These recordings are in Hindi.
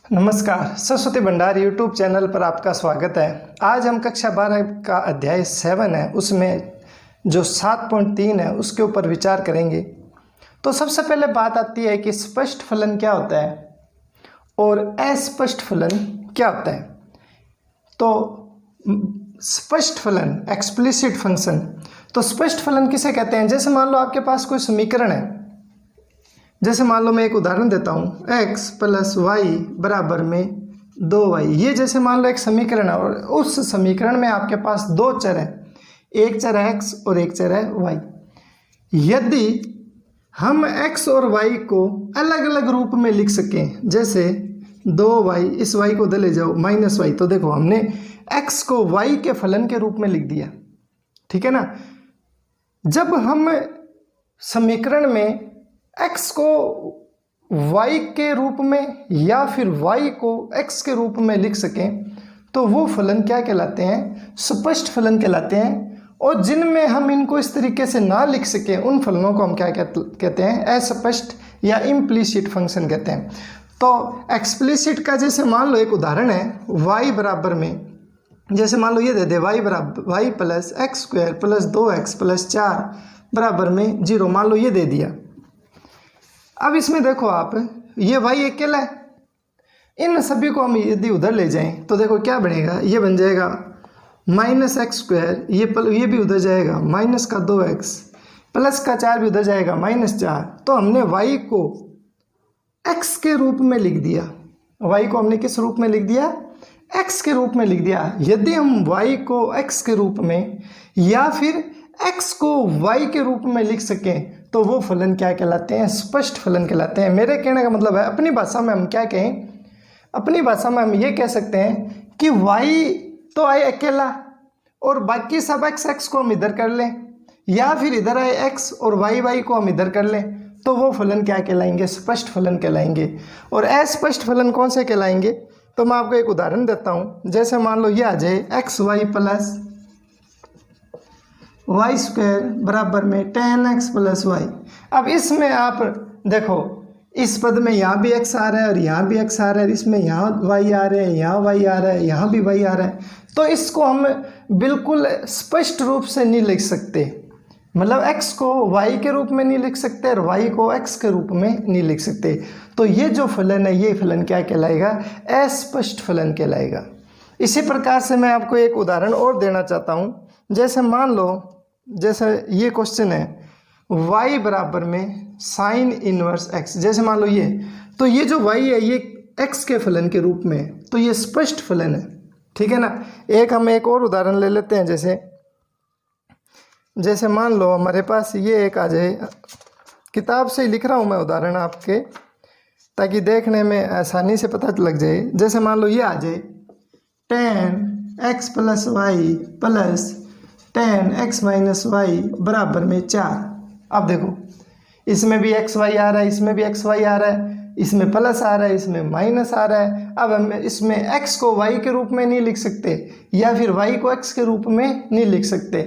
नमस्कार, सरस्वती भंडार यूट्यूब चैनल पर आपका स्वागत है। आज हम कक्षा 12 का अध्याय 7 है, उसमें जो 7.3 है उसके ऊपर विचार करेंगे। तो सबसे पहले बात आती है कि स्पष्ट फलन क्या होता है और अस्पष्ट फलन क्या होता है। तो स्पष्ट फलन, एक्सप्लिसिट फंक्शन, तो स्पष्ट फलन किसे कहते हैं? जैसे मान लो आपके पास कोई समीकरण है, जैसे मान लो मैं एक उदाहरण देता हूँ, x + y बराबर में 2y। ये जैसे मान लो एक समीकरण है और उस समीकरण में आपके पास दो चर हैं, एक चर है x और एक चर है y। यदि हम x और y को अलग अलग रूप में लिख सकें, जैसे 2y, इस y को उधर ले जाओ -y, तो देखो हमने x को y के फलन के रूप में लिख दिया, ठीक है ना। जब हम समीकरण में x को y के रूप में या फिर y को x के रूप में लिख सकें तो वो फलन क्या कहलाते हैं? स्पष्ट फलन कहलाते हैं। और जिनमें हम इनको इस तरीके से ना लिख सकें उन फलनों को हम क्या कहते हैं? अस्पष्ट या इम्प्लिसिट फंक्शन कहते हैं। तो एक्सप्लिसिट का जैसे मान लो एक उदाहरण है, y बराबर में, जैसे मान लो ये दे दे y + x² + 2x + 4 बराबर में 0, मान लो ये दे दिया। अब इसमें देखो आप, ये y अकेला है, इन सभी को हम यदि उधर ले जाएं तो देखो क्या बनेगा, ये बन जाएगा -x², ये भी उधर जाएगा, -2x +4 भी उधर जाएगा, -4। तो हमने y को x के रूप में लिख दिया। y को हमने किस रूप में लिख दिया? x के रूप में लिख दिया। यदि हम y को x के रूप में या फिर x को y के रूप में लिख सकें तो वो फलन क्या कहलाते हैं? स्पष्ट फलन कहलाते हैं। मेरे कहने का मतलब है, अपनी भाषा में हम क्या कहें? अपनी भाषा में हम ये कह सकते हैं कि y तो आए अकेला और बाकी सब x को हम इधर कर लें, या फिर इधर आए x और y को हम इधर कर लें, तो वो फलन क्या कहलाएंगे? स्पष्ट फलन कहलाएंगे। और अस्पष्ट फलन कौन से कहलाएंगे? तो मैं आपको एक उदाहरण देता हूँ। जैसे मान लो ये आ जाए xy + y² बराबर में 10x + y। अब इसमें आप देखो, इस पद में यहाँ भी x आ रहा है और यहाँ भी x आ रहा है, इसमें यहाँ y आ रहे हैं, यहाँ y आ रहा है, यहाँ भी y आ रहा है। तो इसको हम बिल्कुल स्पष्ट रूप से नहीं लिख सकते, मतलब x को y के रूप में नहीं लिख सकते और y को x के रूप में नहीं लिख सकते। तो ये जो फलन है, ये फलन क्या कहलाएगा? अस्पष्ट फलन कहलाएगा। इसी प्रकार से मैं आपको एक उदाहरण और देना चाहता हूँ। जैसे मान लो, जैसे ये क्वेश्चन है y बराबर में sin इनवर्स x, जैसे मान लो ये, तो ये जो y है ये x के फलन के रूप में है, तो ये स्पष्ट फलन है, ठीक है ना। हम एक और उदाहरण ले लेते हैं। जैसे मान लो हमारे पास ये एक आ जाए, किताब से ही लिख रहा हूँ मैं उदाहरण आपके, ताकि देखने में आसानी से पता लग जाए। जैसे मान लो ये आ जाए 10x + y + 10x - y बराबर में 4। अब देखो, इसमें भी xy आ रहा है, इसमें भी xy आ रहा है, इसमें प्लस आ रहा है, इसमें माइनस आ रहा है। अब हम इसमें x को y के रूप में नहीं लिख सकते या फिर y को x के रूप में नहीं लिख सकते,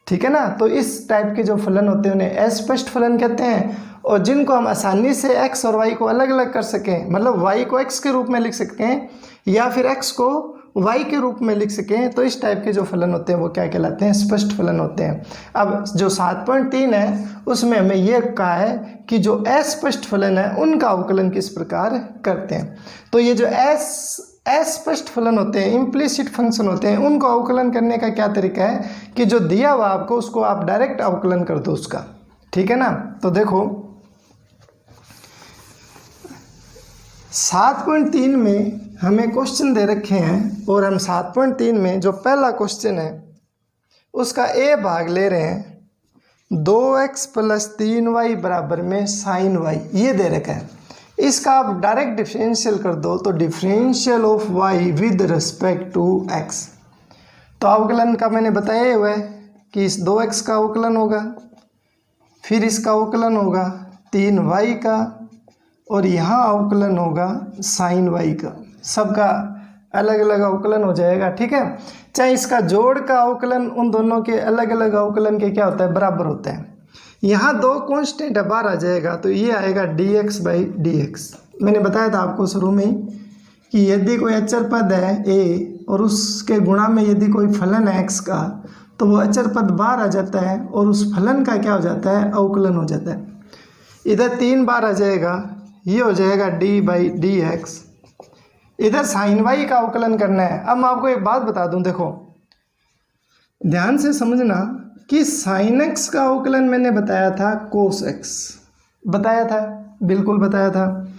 ठीक है ना। तो इस टाइप के जो फलन होते हैं उन्हें अस्पष्ट फलन कहते हैं। और जिनको हम आसानी से x और y को अलग अलग कर सकें, मतलब y को x के रूप में लिख सकें या फिर x को y के रूप में लिख सकें, तो इस टाइप के जो फलन होते हैं वो क्या कहलाते हैं? स्पष्ट फलन होते हैं। अब जो 7.3 है उसमें हमें ये कहा है कि जो अस्पष्ट फलन है उनका अवकलन किस प्रकार करते हैं। तो ये जो अस्पष्ट फलन होते हैं, इम्प्लिसिट फंक्शन होते हैं, उनको अवकलन करने का क्या तरीका है कि जो दिया हुआ आपको उसको आप डायरेक्ट अवकलन कर दो उसका, ठीक है ना। तो देखो 7.3 में हमें क्वेश्चन दे रखे हैं और हम 7.3 में जो पहला क्वेश्चन है उसका ए भाग ले रहे हैं। 2x + 3y बराबर में sin y, ये दे रखा है। इसका आप डायरेक्ट डिफरेंशियल कर दो तो differential of y with respect to x। तो अवकलन का मैंने बताया हुआ है कि इस 2x का अवकलन होगा, फिर इसका अवकलन होगा 3y का, और यहाँ अवकलन होगा sin y का। सबका अलग अलग अवकलन हो जाएगा, ठीक है। चाहे इसका जोड़ का अवकलन उन दोनों के अलग अलग अवकलन के क्या होता है? बराबर होता है। यहाँ दो कांस्टेंट बाहर आ जाएगा तो ये आएगा dx/dx। मैंने बताया था आपको शुरू में ही कि यदि कोई अचर पद है ए और उसके गुणा में यदि कोई फलन है एक्स का, तो वो अचर पद बाहर आ जाता है और उस फलन का क्या हो जाता है, अवकलन हो जाता है। इधर 3 बार आ जाएगा, ये हो जाएगा डी बाई डी एक्स। इधर साइन वाई का अवकलन करना है। अब मैं आपको एक बात बता दूं, देखो ध्यान से समझना कि साइन एक्स का अवकलन मैंने बताया था कोस एक्स, बताया था, बिल्कुल बताया था।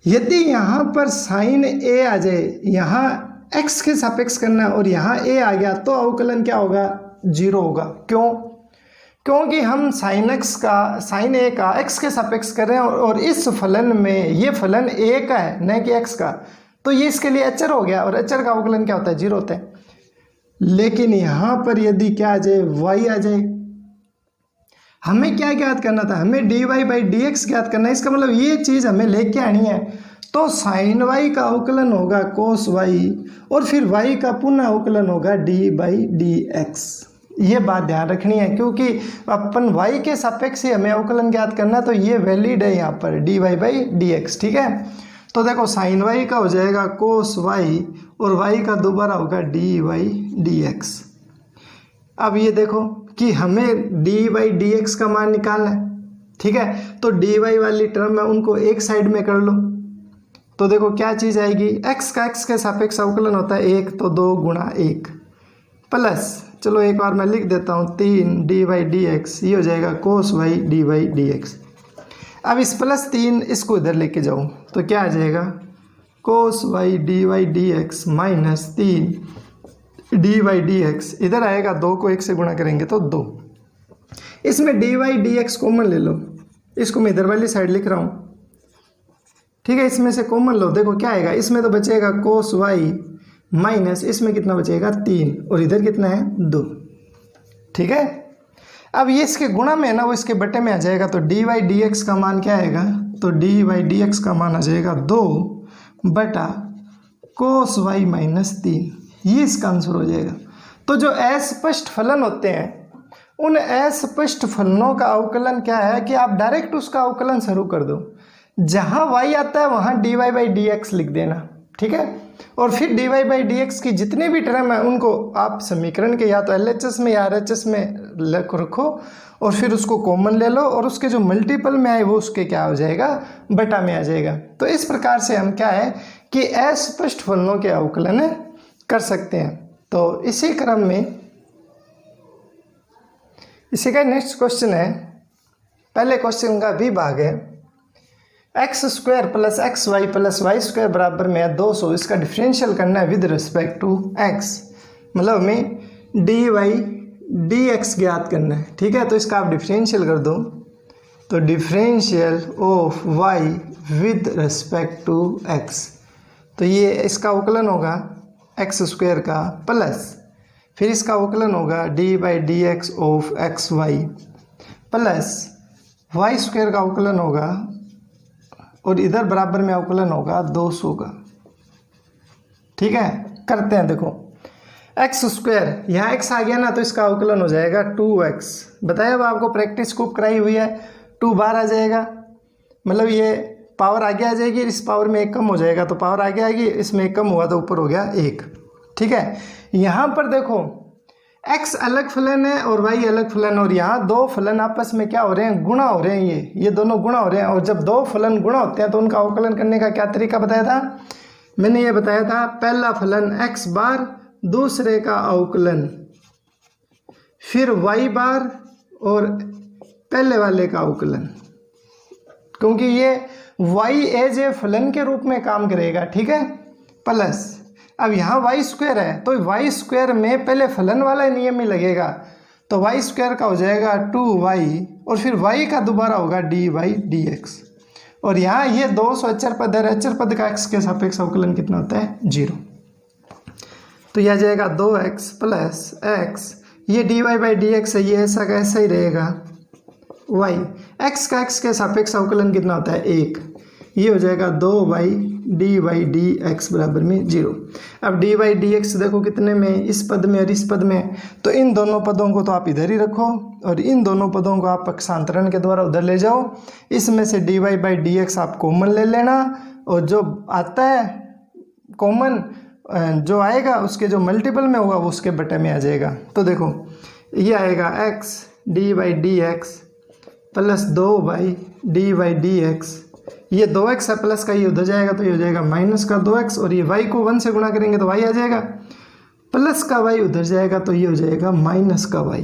यदि यहाँ पर साइन ए आ जाए, यहाँ एक्स के सापेक्ष करना है और यहाँ ए आ गया, तो अवकलन क्या होगा, 0 होगा। क्यों? क्योंकि हम साइन ए का एक्स के सापेक्ष कर रहे हैं और इस फलन में ये फलन ए का है न कि एक्स का, तो ये इसके लिए अचर हो गया और अचर का अवकलन क्या होता है, 0 होता है। लेकिन यहाँ पर यदि क्या आ जाए, वाई आ जाए, हमें क्या ज्ञात करना था, हमें D Y by D X ज्ञात करना है। इसका मतलब ये चीज़ हमें लेके आनी है। तो साइन वाई का अवकलन होगा कोस वाई और फिर वाई का पुनः अवकलन होगा डी बाई डी एक्स। ये बात ध्यान रखनी है, क्योंकि अपन वाई के सापेक्ष से हमें अवकलन ज्ञात करना, तो ये वैलिड है यहाँ पर D Y by D X. ठीक है, तो देखो साइन वाई का हो जाएगा कोस वाई और वाई का दोबारा होगा डी वाई डी एक्स। अब ये देखो कि हमें डी वाई डी एक्स का मान निकालना है। ठीक है, तो डी वाई वाली टर्म है उनको एक साइड में कर लो, तो देखो क्या चीज़ आएगी, एक्स का एक्स के सापेक्ष अवकलन होता है 1, तो 2 गुणा 1 प्लस, चलो एक बार मैं लिख देता हूँ, 3 डी वाई डी एक्स, ये हो जाएगा cos y D Y D x. अब इस +3 इसको इधर लेके जाओ तो क्या आ जाएगा, cos y D x minus 3 d Y D x, इधर आएगा 2 को 1 से गुणा करेंगे तो 2। इसमें D Y D X common ले लो, इसको मैं इधर वाली साइड लिख रहा हूँ। ठीक है, इसमें से कॉमन लो, देखो क्या आएगा, इसमें तो बचेगा कोस वाई माइनस इसमें कितना बचेगा 3 और इधर कितना है 2। ठीक है, अब ये इसके गुणा में है ना, वो इसके बटे में आ जाएगा, तो डी वाई डी एक्स का मान क्या आएगा, तो डी वाई डी एक्स का मान आ जाएगा 2 बटा कोस वाई माइनस 3, ये इसका आंसर हो जाएगा। तो जो अस्पष्ट फलन होते हैं उन अस्पष्ट फलनों का अवकलन क्या है कि आप डायरेक्ट उसका अवकलन शुरू कर दो, जहाँ y आता है वहाँ D Y by D X लिख देना। ठीक है, और फिर D Y by D X की जितने भी टर्म है उनको आप समीकरण के या तो LHS में या RHS में रखो और फिर उसको कॉमन ले लो और उसके जो मल्टीपल में आए वो उसके क्या हो जाएगा, बटा में आ जाएगा। तो इस प्रकार से हम क्या है कि अस्पष्ट फलनों के अवकलन कर सकते हैं। तो इसी क्रम में इसी का नेक्स्ट क्वेश्चन है, पहले क्वेश्चन का भी भाग है, x² plus X Y plus Y square बराबर में है 200, इसका डिफरेंशियल करना है विद रिस्पेक्ट टू x, मतलब हमें डी वाई डी एक्स ज्ञात करना है। ठीक है, तो इसका आप डिफरेंशियल कर दो, तो differential of y with respect to x, तो ये इसका अवकलन होगा x² का प्लस फिर इसका अवकलन होगा D by D x of X Y plus y² का अवकलन होगा और इधर बराबर में अवकलन होगा 200 का। ठीक है, करते हैं, देखो x², यहाँ x आ गया ना तो इसका अवकलन हो जाएगा 2x, बताया अब आपको प्रैक्टिस खूब कराई हुई है, 2 बार आ जाएगा, मतलब ये पावर आगे आ जाएगी, इस पावर में 1 कम हो जाएगा तो पावर आगे आएगी, इसमें 1 कम हुआ तो ऊपर हो गया 1। ठीक है, यहाँ पर देखो x अलग फलन है और y अलग फलन है और यहाँ 2 फलन आपस में क्या हो रहे हैं, गुणा हो रहे हैं, ये दोनों गुणा हो रहे हैं। और जब 2 फलन गुणा होते हैं तो उनका अवकलन करने का क्या तरीका बताया था, मैंने ये बताया था, पहला फलन x बार, दूसरे का अवकलन, फिर y बार और पहले वाले का अवकलन, क्योंकि ये y एज ए फलन के रूप में काम करेगा। ठीक है, प्लस अब यहाँ y² है तो y² में पहले फलन वाला नियम ही लगेगा, तो y² का हो जाएगा 2y और फिर y का दोबारा होगा डी वाई डी एक्स, और यहाँ ये 200 अचर पद है, अचर पद का x के सापेक्ष अवकलन कितना होता है, 0, तो यह आ जाएगा 2x प्लस x, ये D Y by D X है, ये ऐसा का ऐसा ही रहेगा, y x का x के सापेक्ष अवकलन कितना होता है, 1, ये हो जाएगा 2y D Y D X बराबर में 0। अब डी वाई डी एक्स देखो कितने में, इस पद में और इस पद में, तो इन दोनों पदों को तो आप इधर ही रखो और इन दोनों पदों को आप पक्षांतरण के द्वारा उधर ले जाओ, इसमें से D Y by D X आप कॉमन ले लेना और जो आता है कॉमन जो आएगा उसके जो मल्टीपल में होगा वो उसके बटे में आ जाएगा। तो देखो ये आएगा x dy/dx प्लस 2y/dy/dx, ये 2x है प्लस का, ये उधर जाएगा तो ये हो जाएगा माइनस का 2x, और ये y को 1 से गुणा करेंगे तो y आ जाएगा, प्लस का y उधर जाएगा तो ये हो जाएगा माइनस का y।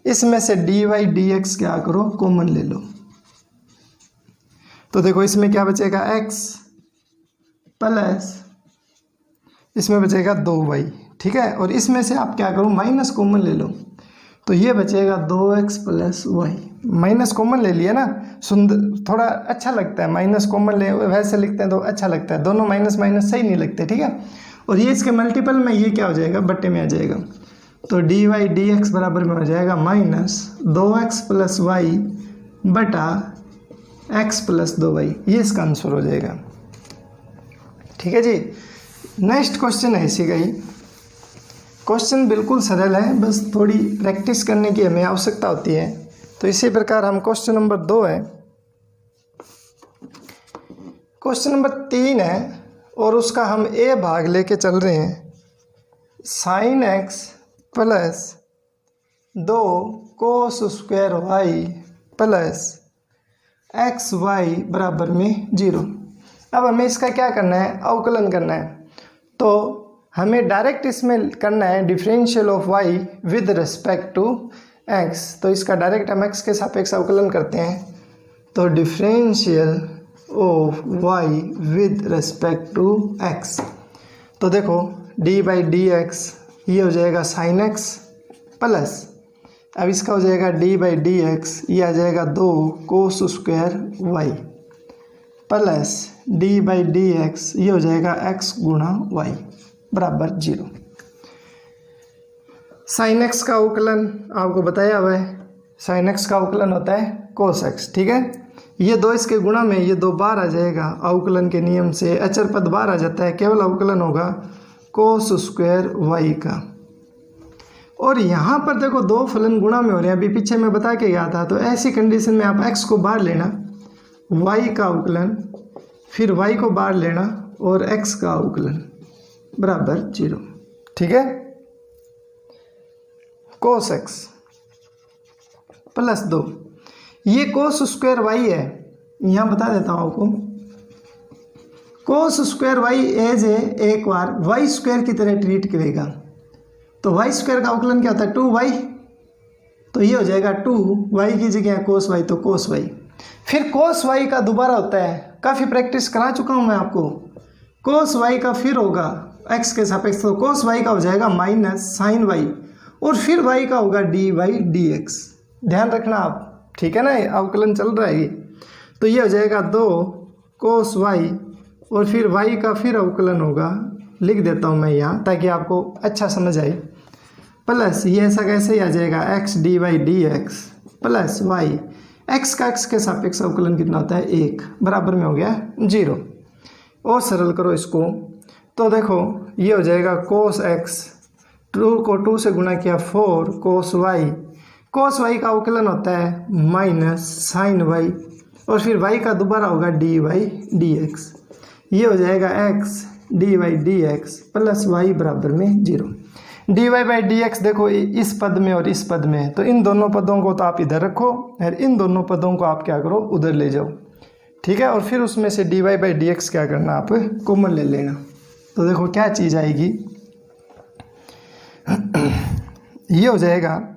इसमें से dy/dx क्या करो, कॉमन ले लो। तो देखो इसमें क्या बचेगा, x प्लस इसमें बचेगा 2y, ठीक है। और इसमें से आप क्या करो, माइनस कॉमन ले लो, तो ये बचेगा 2x plus y। Minus common ले लिया ना, सुंदर थोड़ा अच्छा लगता है, माइनस कॉमन ले वैसे लिखते हैं तो अच्छा लगता है, दोनों माइनस माइनस सही नहीं लगते, ठीक है। और ये इसके मल्टीपल में ये क्या हो जाएगा, बट्टे में आ जाएगा। तो dy/dx बराबर में हो जाएगा माइनस 2x प्लस y बटा x प्लस 2y, ये इसका आंसर हो जाएगा, ठीक है जी। नेक्स्ट क्वेश्चन है इसी का ही। क्वेश्चन बिल्कुल सरल है, बस थोड़ी प्रैक्टिस करने की हमें आवश्यकता होती है। तो इसी प्रकार हम क्वेश्चन नंबर 2 है, क्वेश्चन नंबर 3 है और उसका हम ए भाग लेके चल रहे हैं। sin x plus 2 cos square y plus X Y बराबर में 0। अब हमें इसका क्या करना है, अवकलन करना है। तो हमें डायरेक्ट इसमें करना है differential of y with respect to x। तो इसका डायरेक्ट हम x के सापेक्ष अवकलन करते हैं। तो differential of y with respect to x, तो देखो d/dx ये हो जाएगा sin x प्लस, अब इसका हो जाएगा d/dx ये आ जाएगा 2 cos square y plus d/dx ये हो जाएगा x गुणा y बराबर 0। sin x का अवकलन आपको बताया हुआ है, sin x का अवकलन होता है cos x, ठीक है। ये 2 इसके गुणा में ये 2 बार आ जाएगा, अवकलन के नियम से अचर पद बाहर आ जाता है, केवल अवकलन होगा cos स्क्वायर y का। और यहाँ पर देखो 2 फलन गुणा में हो रहे हैं, अभी पीछे मैं बता के गया था। तो ऐसी कंडीशन में आप x को बाहर लेना, y का अवकलन, फिर y को बाहर लेना और x का अवकलन बराबर 0, ठीक है। cos x प्लस 2, ये cos स्क्वायर y है, यहाँ बता देता हूँ आपको। cos स्क्वायर y एज है एक बार y स्क्वायर की तरह ट्रीट करेगा। तो y स्क्वायर का अवकलन क्या होता है, 2y, तो ये हो जाएगा 2y की जगह cos y, तो cos y। फिर cos y का दोबारा होता है, काफ़ी प्रैक्टिस करा चुका हूँ मैं आपको। cos y का फिर होगा x के सापेक्ष, तो cos y का हो जाएगा माइनस sin y, और फिर y का होगा d/dx। ध्यान रखना आप, ठीक है ना, अवकलन चल रहा है ये। तो ये हो जाएगा 2 cos y, और फिर y का फिर अवकलन होगा, लिख देता हूँ मैं यहाँ ताकि आपको अच्छा समझ आए, प्लस ये ऐसा कैसे ही आ जाएगा x d/dx plus y, x का x के सापेक्ष अवकलन कितना होता है 1, बराबर में हो गया 0। और सरल करो इसको, तो देखो ये हो जाएगा cos x, 2 को 2 से गुणा किया 4 cos y का अवकलन होता है माइनस sin y, और फिर y का दोबारा होगा d/dx, ये हो जाएगा x d/dx प्लस y बराबर में 0। dy/dx देखो इस पद में और इस पद में, तो इन दोनों पदों को तो आप इधर रखो और इन दोनों पदों को आप क्या करो, उधर ले जाओ, ठीक है। और फिर उसमें से dy/dx क्या करना, आप कॉमन ले लेना। तो देखो क्या चीज़ आएगी, ये हो जाएगा,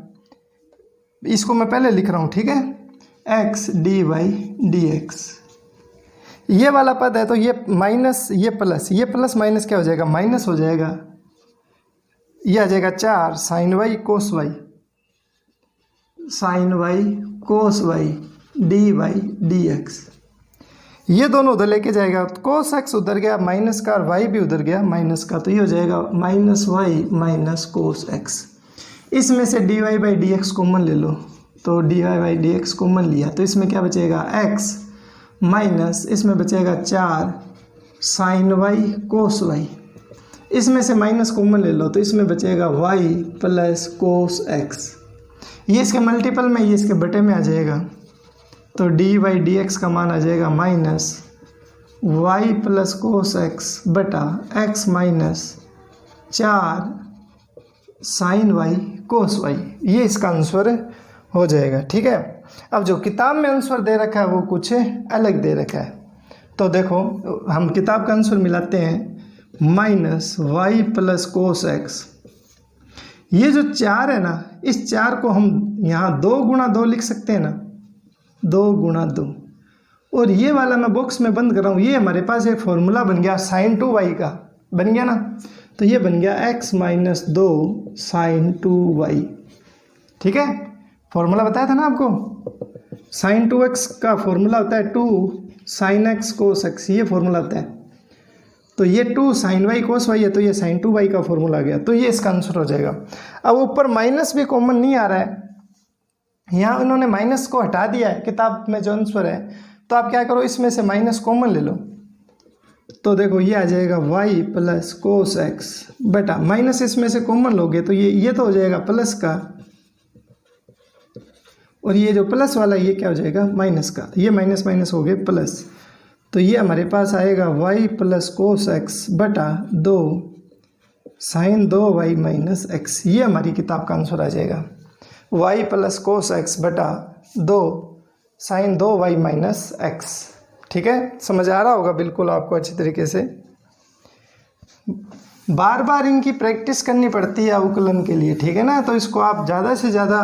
इसको मैं पहले लिख रहा हूँ, ठीक है, x dy/dx, ये वाला पद है तो ये माइनस, ये प्लस माइनस क्या हो जाएगा, माइनस हो जाएगा, ये आ जाएगा 4 sin y cos y dy/dx, ये दोनों उधर लेके जाएगा, cos x उधर गया माइनस का, और y भी उधर गया माइनस का, तो ये हो जाएगा minus y minus cos x। इसमें से dy/dx कॉमन ले लो, तो dy/dx कॉमन लिया तो इसमें क्या बचेगा, x माइनस इसमें बचेगा 4 sin y cos y, इसमें से माइनस कॉमन ले लो तो इसमें बचेगा y प्लस cos x, ये इसके मल्टीपल में, ये इसके बटे में आ जाएगा। तो dy/dx का मान आ जाएगा minus Y plus cos X बटा X minus 4 sine Y cos Y, ये इसका आंसर हो जाएगा। ठीक है, अब जो किताब में आंसर दे रखा है वो कुछ अलग दे रखा है। तो देखो हम किताब का आंसर मिलाते हैं, minus Y plus cos X. ये जो 4 है ना, इस 4 को हम यहाँ 2 गुणा 2 लिख सकते हैं ना, 2 गुणा 2। और ये वाला मैं बॉक्स में बंद कर रहा हूँ, ये हमारे पास एक फॉर्मूला बन गया साइन 2y का, बन गया ना। तो ये बन गया x माइनस 2 साइन 2y। ठीक है, फॉर्मूला बताया था ना आपको, साइन 2x का फॉर्मूला होता है 2 साइन x कोस x, ये फॉर्मूला होता है। तो ये 2 साइन y कोस y है, तो ये साइन 2y का फॉर्मूला आ गया, तो ये इसका आंसर हो जाएगा। अब ऊपर माइनस भी कॉमन नहीं आ रहा है, यहाँ उन्होंने माइनस को हटा दिया है किताब में जो आंसर है। तो आप क्या करो, इसमें से माइनस कॉमन ले लो, तो देखो ये आ जाएगा y प्लस कोस एक्स बटा, माइनस इसमें से कॉमन लोगे तो ये तो हो जाएगा प्लस का, और ये जो प्लस वाला ये क्या हो जाएगा माइनस का, ये माइनस माइनस हो गए प्लस। तो ये हमारे पास आएगा y प्लस कोस एक्स बटा 2 साइन 2y माइनस एक्स, ये हमारी किताब का आंसर आ जाएगा। y प्लस कोस एक्स बटा 2 साइन 2y माइनस एक्स। ठीक है, समझ आ रहा होगा बिल्कुल आपको अच्छी तरीके से। बार बार इनकी प्रैक्टिस करनी पड़ती है अवकलन के लिए, ठीक है ना। तो इसको आप ज़्यादा से ज़्यादा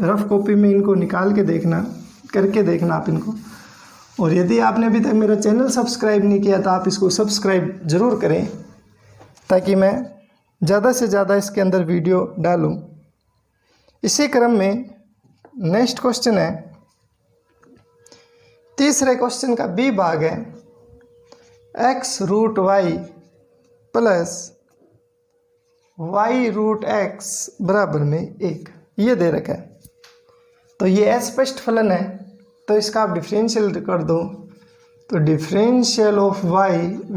रफ कॉपी में इनको निकाल के देखना, करके देखना आप इनको। और यदि आपने अभी तक मेरा चैनल सब्सक्राइब नहीं किया तो आप इसको सब्सक्राइब ज़रूर करें, ताकि मैं ज़्यादा से ज़्यादा इसके अंदर वीडियो डालूं। इसी क्रम में नेक्स्ट क्वेश्चन है, तीसरे क्वेश्चन का बी भाग है, x root Y plus Y root X बराबर में 1, ये दे रखा है। तो ये अस्पष्ट फलन है, तो इसका आप डिफरेंशियल कर दो, तो differential of y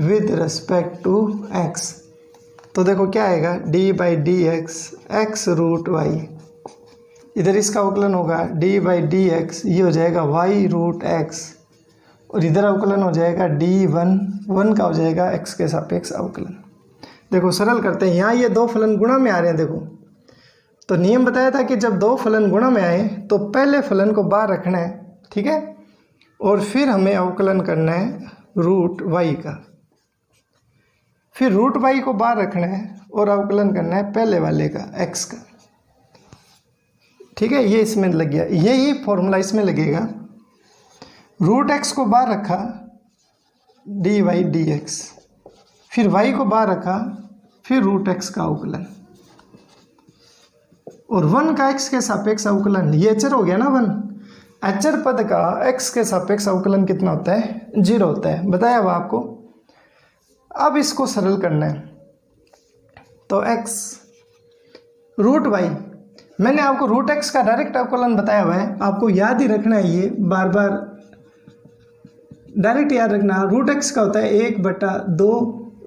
with respect to x। तो देखो क्या आएगा, D by D X root Y, इधर इसका अवकलन होगा डी बाई डी एक्स, ये हो जाएगा वाई रूट एक्स, और इधर अवकलन हो जाएगा डी वन का हो जाएगा एक्स के सापेक्ष अवकलन। देखो सरल करते हैं, यहाँ ये 2 फलन गुणा में आ रहे हैं। देखो तो नियम बताया था कि जब 2 फलन गुणा में आए तो पहले फलन को बाहर रखना है, ठीक है, और फिर हमें अवकलन करना है रूट वाई का, फिर रूट वाई को बाहर रखना है और अवकलन करना है पहले वाले का एक्स का। ठीक है, ये इसमें लग गया, यही फॉर्मूला इसमें लगेगा। रूट एक्स को बाहर रखा, डी वाई डी एक्स, फिर वाई को बाहर रखा, फिर रूट एक्स का अवकलन, और 1 का एक्स के सापेक्ष अवकलन, ये अचर हो गया ना 1। अचर पद का एक्स के सापेक्ष अवकलन कितना होता है, 0 होता है, बताया हुआ आपको। अब इसको सरल करना है, तो एक्स रूट वाई, मैंने आपको रूट एक्स का डायरेक्ट अवकलन बताया हुआ है, आपको याद ही रखना है, ये बार बार डायरेक्ट याद रखना। रूट एक्स का होता है 1/2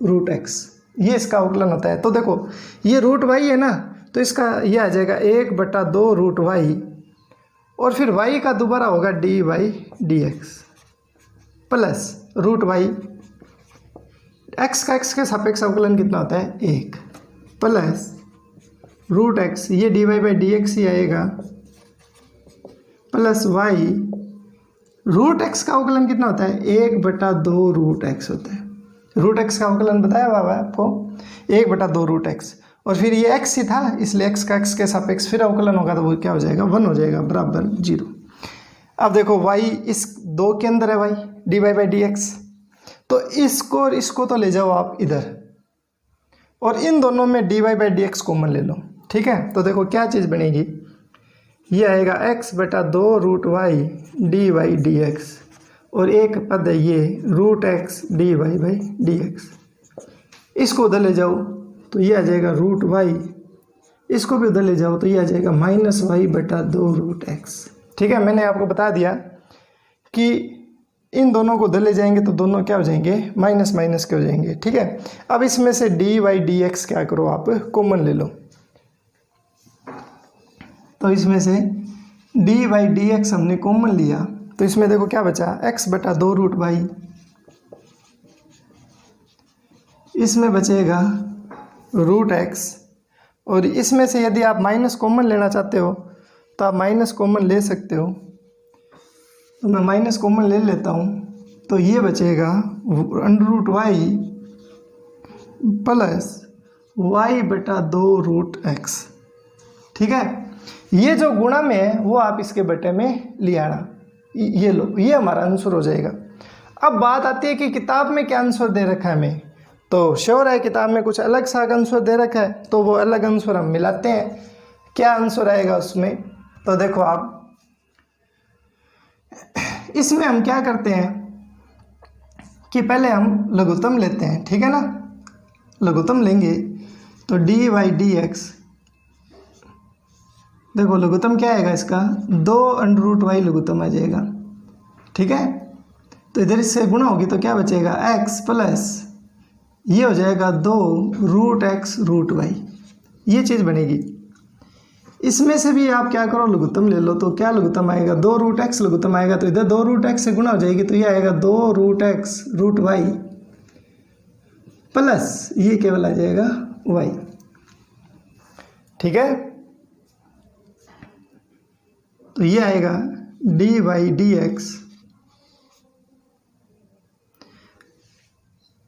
रूट एक्स, ये इसका अवकलन होता है। तो देखो ये रूट वाई है ना, तो इसका ये आ जाएगा 1/2 रूट वाई, और फिर वाई का दोबारा होगा d Y D x plus root y, x का एक्स के सापेक्ष अवकलन कितना होता है 1, प्लस रूट एक्स, ये D Y by D x ही आएगा, प्लस वाई, रूट एक्स का अवकलन कितना होता है 1/2 रूट एक्स होता है। रूट एक्स का अवकलन बताया हुआ है आपको 1/2 रूट एक्स, और फिर ये एक्स ही था, इसलिए एक्स का एक्स के सापेक्ष फिर अवकलन होगा, तो वो क्या हो जाएगा 1 हो जाएगा बराबर 0। अब देखो वाई इस 2 के अंदर है, Y D Y by D X, तो इसको और इसको तो ले जाओ आप इधर, और इन दोनों में D Y by D X common ले लो, ठीक है। तो देखो क्या चीज़ बनेगी, ये आएगा x/2 root Y D Y D X, और एक पद है ये root X D Y by D X, इसको उधर ले जाओ तो ये आ जाएगा रूट वाई, इसको भी उधर ले जाओ तो ये आ जाएगा -y/2 रूट एक्स। ठीक है, मैंने आपको बता दिया कि इन दोनों को उधर ले जाएंगे तो दोनों क्या हो जाएंगे, माइनस माइनस के हो जाएंगे। ठीक है, अब इसमें से डी वाई डी एक्स क्या करो आप कॉमन ले लो, तो इसमें से डी वाई डी एक्स हमने कॉमन लिया, तो इसमें देखो क्या बचा x/2 रूट वाई इसमें बचेगा रूट एक्स, और इसमें से यदि आप माइनस कॉमन लेना चाहते हो तो आप माइनस कॉमन ले सकते हो। तो मैं माइनस कॉमन ले लेता हूँ, तो ये बचेगा under root Y plus Y बटा 2 रूट एक्स। ठीक है, ये जो गुणा में है वो आप इसके बटे में ले आना। ये लो, ये हमारा आंसर हो जाएगा। अब बात आती है कि किताब में क्या आंसर दे रखा है हमें, तो श्योर है किताब में कुछ अलग सा आंसर दे रखा है, तो वो अलग आंसर हम मिलाते हैं। क्या आंसर आएगा उसमें, तो देखो आप इसमें हम क्या करते हैं कि पहले हम लघुत्तम लेते हैं। ठीक है ना, लघुत्तम लेंगे तो डी वाई डी एक्स, देखो लघुत्तम क्या आएगा इसका, 2 अंडर रूट वाई लघुत्तम आ जाएगा। ठीक है, तो इधर इससे गुणा होगी तो क्या बचेगा, एक्स प्लस ये हो जाएगा 2 रूट एक्स रूट वाई, ये चीज़ बनेगी। इसमें से भी आप क्या करो, लघुत्तम ले लो, तो क्या लघुत्तम आएगा, 2 रूट एक्स लघुत्तम आएगा, तो इधर 2 रूट एक्स से गुणा हो जाएगी, तो ये आएगा 2 root X root Y plus ये केवल आ जाएगा वाई। ठीक है, तो ये आएगा डी वाई डी एक्स।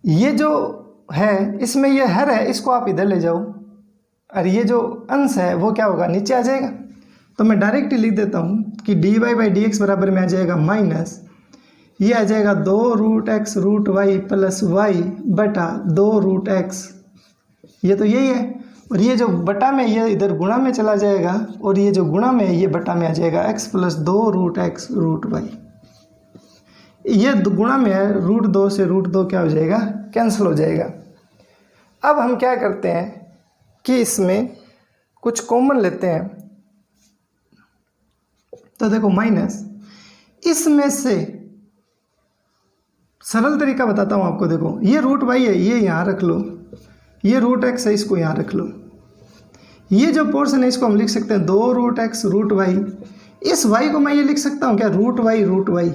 ये जो है इसमें ये हर है, इसको आप इधर ले जाओ, और ये जो अंश है वो क्या होगा, नीचे आ जाएगा। तो मैं डायरेक्ट ही लिख देता हूँ कि D Y by D X बराबर में आ जाएगा माइनस, ये आ जाएगा 2 root X root Y plus Y बटा 2 रूट एक्स, ये तो यही है। और ये जो बटा में ये इधर गुणा में चला जाएगा, और ये जो गुणा में ये बटा में आ जाएगा X plus 2 root X root Y. ये गुणा में है, रूट 2 से रूट 2 क्या हो जाएगा, कैंसिल हो जाएगा। अब हम क्या करते हैं कि इसमें कुछ कॉमन लेते हैं, तो देखो माइनस, इसमें से सरल तरीका बताता हूँ आपको। देखो ये रूट वाई है, ये यहाँ रख लो, ये रूट एक्स है, इसको यहाँ रख लो। ये जो पोर्शन है इसको हम लिख सकते हैं 2 रूट एक्स रूट वाई। इस वाई को मैं ये लिख सकता हूँ क्या, रूट वाई,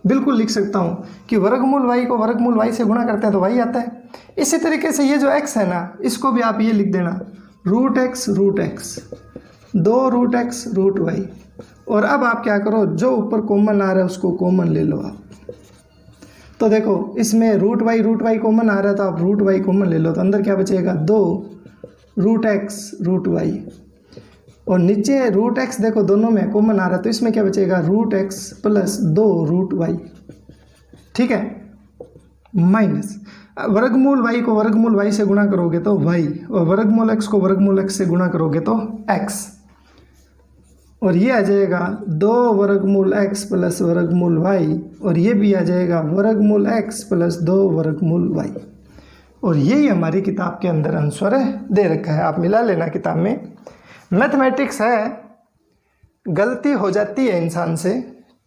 बिल्कुल लिख सकता हूँ कि वर्गमूल वाई को वर्गमूल वाई से गुणा करते हैं तो वाई आता है। इसी तरीके से ये जो एक्स है ना, इसको भी आप ये लिख देना root X 2 root X root Y. और अब आप क्या करो, जो ऊपर कॉमन आ रहा है उसको कॉमन ले लो आप। तो देखो इसमें रूट वाई कॉमन आ रहा है, तो आप रूट वाई कॉमन ले लो, तो अंदर क्या बचेगा 2 रूट एक्स रूट वाई, और नीचे रूट एक्स देखो दोनों में कॉमन आ रहा है, तो इसमें क्या बचेगा root X plus 2 root Y. ठीक है, माइनस वर्गमूल वाई को वर्गमूल वाई से गुणा करोगे तो वाई, और वर्गमूल एक्स को वर्गमूल एक्स से गुणा करोगे तो एक्स, और ये आ जाएगा 2 वर्गमूल एक्स प्लस वर्गमूल वाई, और ये भी आ जाएगा वर्गमूल एक्स प्लस 2 वर्गमूल वाई। और यही हमारी किताब के अंदर आंसर दे रखा है, आप मिला लेना किताब में। मैथमेटिक्स है, गलती हो जाती है इंसान से,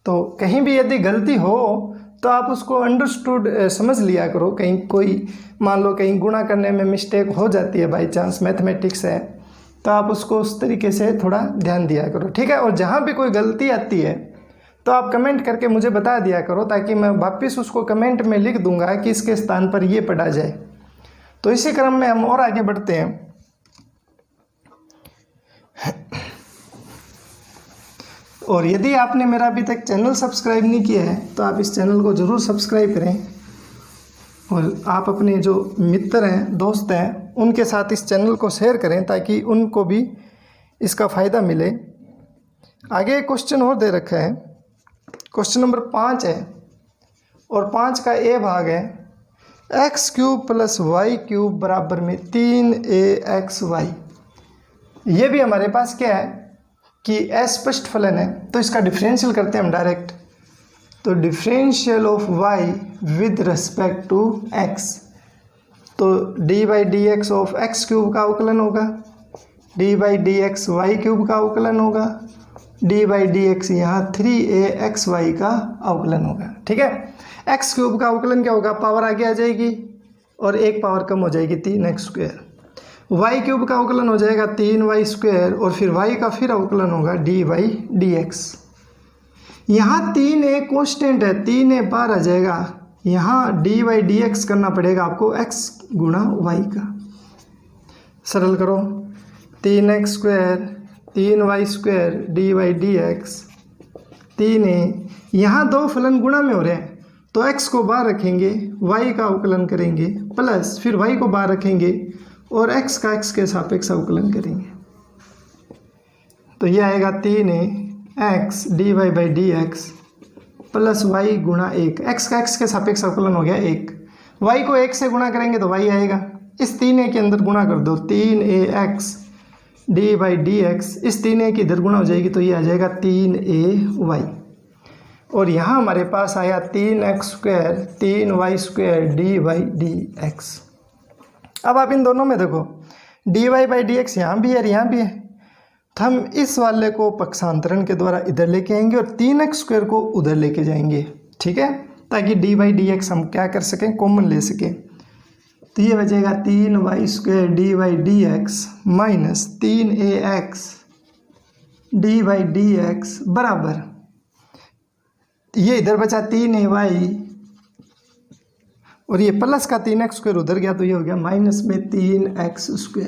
तो कहीं भी यदि गलती हो तो आप उसको अंडरस्टूड समझ लिया करो। कहीं कोई मान लो कहीं गुणा करने में मिस्टेक हो जाती है बाई चांस, मैथमेटिक्स है, तो आप उसको उस तरीके से थोड़ा ध्यान दिया करो। ठीक है, और जहाँ भी कोई गलती आती है तो आप कमेंट करके मुझे बता दिया करो, ताकि मैं वापस उसको कमेंट में लिख दूंगा कि इसके स्थान पर ये पढ़ा जाए। तो इसी क्रम में हम और आगे बढ़ते हैं। और यदि आपने मेरा अभी तक चैनल सब्सक्राइब नहीं किया है तो आप इस चैनल को ज़रूर सब्सक्राइब करें, और आप अपने जो मित्र हैं, दोस्त हैं, उनके साथ इस चैनल को शेयर करें ताकि उनको भी इसका फ़ायदा मिले। आगे एक क्वेश्चन और दे रखा है, क्वेश्चन नंबर 5 है, और 5 का ए भाग है X cube plus Y cube बराबर में 3aXy। ये भी हमारे पास क्या है कि अस्पष्ट फलन है, तो इसका डिफरेंशियल करते हैं हम डायरेक्ट। तो differential of y with respect to x, तो d by D x of x cube का अवकलन होगा, D by D x y cube का अवकलन होगा, डी बाई डी एक्स यहाँ 3aXy का अवकलन होगा। ठीक है, एक्स क्यूब का अवकलन क्या होगा, पावर आगे आ जाएगी और एक पावर कम हो जाएगी 3x स्क्वायर। वाई क्यूब का अवकलन हो जाएगा 3y स्क्वायर, और फिर y का फिर अवकलन होगा डी बाई डी एक्स। यहाँ 3a कॉन्स्टेंट है, 3a बाहर आ जाएगा, यहाँ डी वाई डी एक्स करना पड़ेगा आपको x गुणा वाई का। सरल करो, 3x² 3y² D Y D x 3a। यहाँ दो फलन गुणा में हो रहे हैं तो x को बाहर रखेंगे, y का अवकलन करेंगे, प्लस फिर y को बाहर रखेंगे और x का x के सापेक्ष अवकलन करेंगे। तो ये आएगा 3a x dy by D x plus y गुणा 1। x का x के सापेक्ष अवकलन हो गया 1, y को 1 से गुणा करेंगे तो y आएगा। इस 3a के अंदर गुणा कर दो, 3ax D by D x, इस 3a की इधर गुणा हो जाएगी तो ये आ जाएगा 3ay। और यहाँ हमारे पास आया 3x² 3y² D by D x. अब आप इन दोनों में देखो, d Y by D x यहाँ भी है और यहाँ भी है, तो हम इस वाले को पक्षांतरण के द्वारा इधर लेके आएंगे और 3x² को उधर लेके जाएंगे, ठीक है, ताकि डी बाई डी एक्स हम क्या कर सकें, कॉमन ले सकें। तो ये बचेगा 3y² D by D x minus 3ax D by D X बराबर, ये इधर बचा 3ay और ये प्लस का 3x² उधर गया तो ये हो गया माइनस में 3x²।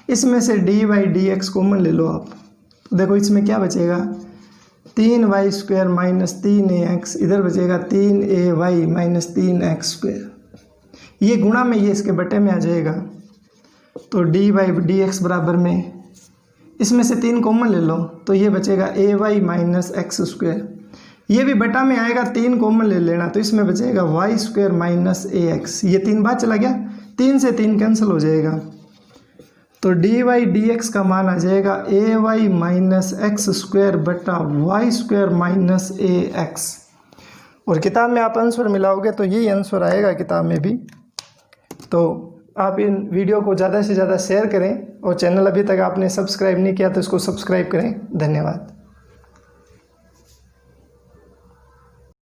इसमें से D by D X common ले लो आप, तो देखो इसमें क्या बचेगा, 3y² माइनस 3ax, इधर बचेगा 3ay माइनस 3x²। ये गुणा में ये इसके बटे में आ जाएगा, तो डी बाई डी एक्स बराबर में इसमें से 3 कॉमन ले लो तो ये बचेगा ay माइनस x²। ये भी बटा में आएगा, 3 कॉमन ले लेना तो इसमें बचेगा y² माइनस ax। ये 3 बार चला गया, 3 से 3 कैंसिल हो जाएगा, तो डी वाई डी एक्स का मान आ जाएगा ay माइनस x² बटा y² माइनस ax। और किताब में आप आंसर मिलाओगे तो यही आंसर आएगा किताब में भी। तो आप इन वीडियो को ज़्यादा से ज़्यादा शेयर करें और चैनल अभी तक आपने सब्सक्राइब नहीं किया तो इसको सब्सक्राइब करें। धन्यवाद।